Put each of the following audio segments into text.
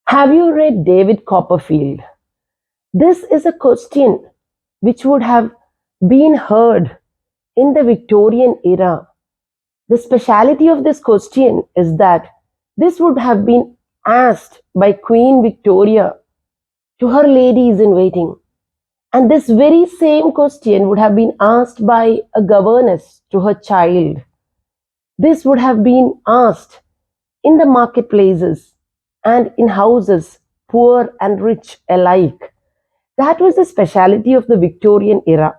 Have you read David Copperfield? This is a question which would have been heard in the Victorian era. The speciality of this question is that this would have been asked by Queen Victoria to her ladies in waiting. And this very same question would have been asked by a governess to her child. This would have been asked in the marketplaces and in houses, poor and rich alike. That was the speciality of the Victorian era.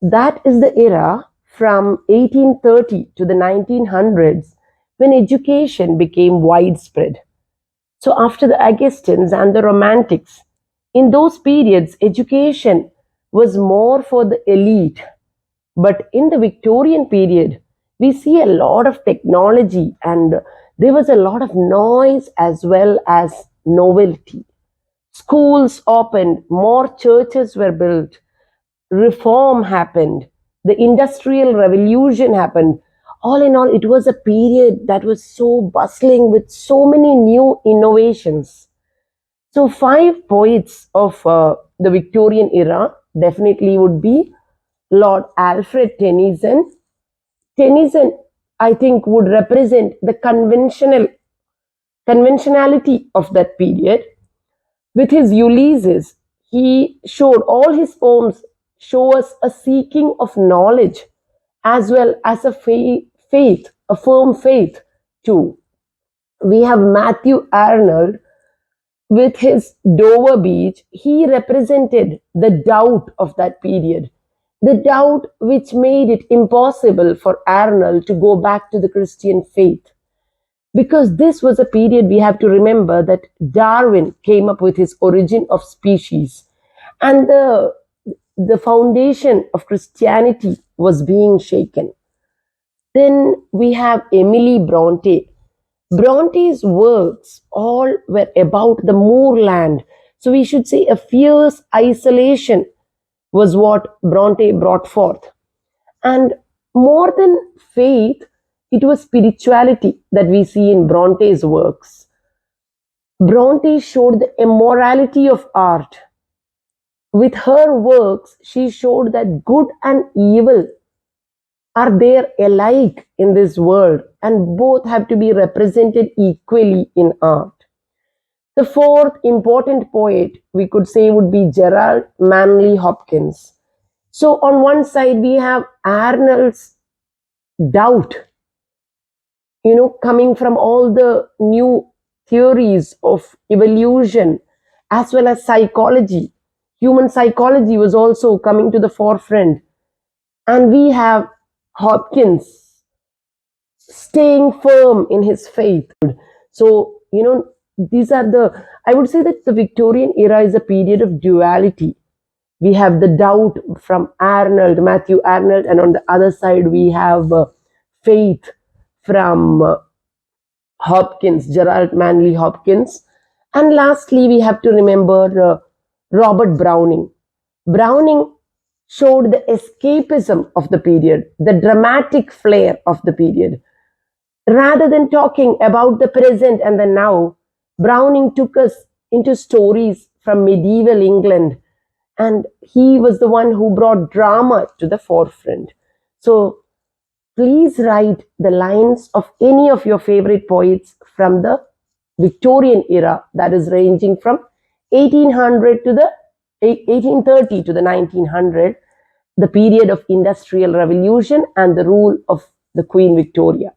That is the era from 1830 to the 1900s when education became widespread. So, after the Augustines and the Romantics, in those periods, education was more for the elite. But in the Victorian period, we see a lot of technology and there was a lot of noise as well as novelty. Schools opened, more churches were built, reform happened, the industrial revolution happened. All in all, it was a period that was so bustling with so many new innovations. So, five poets of the Victorian era definitely would be Lord Alfred Tennyson. Tennyson, I think, would represent the conventionality of that period. With his Ulysses, he showed all his poems show us a seeking of knowledge as well as a faith, a firm faith too. We have Matthew Arnold with his Dover Beach. He represented the doubt of that period, the doubt which made it impossible for Arnold to go back to the Christian faith. Because this was a period we have to remember that Darwin came up with his Origin of Species, and the foundation of Christianity was being shaken. Then we have Emily Bronte. Bronte's works all were about the moorland. So we should say a fierce isolation was what Bronte brought forth. And more than faith, it was spirituality that we see in Bronte's works. Bronte showed the immorality of art. With her works, she showed that good and evil are there alike in this world and both have to be represented equally in art. The fourth important poet we could say would be Gerald Manley Hopkins. So, on one side, we have Arnold's doubt, coming from all the new theories of evolution as well as psychology. Human psychology was also coming to the forefront. And we have Hopkins staying firm in his faith. So, these are I would say that the Victorian era is a period of duality. We have the doubt from Arnold, Matthew Arnold, and on the other side, we have faith from Hopkins, Gerald Manley Hopkins. And lastly, we have to remember Robert Browning. Browning showed the escapism of the period, the dramatic flair of the period. Rather than talking about the present and the now, Browning took us into stories from medieval England, and he was the one who brought drama to the forefront. So, please write the lines of any of your favorite poets from the Victorian era, that is ranging from 1800 to the 1830 to the 1900, the period of industrial revolution and the rule of the Queen Victoria.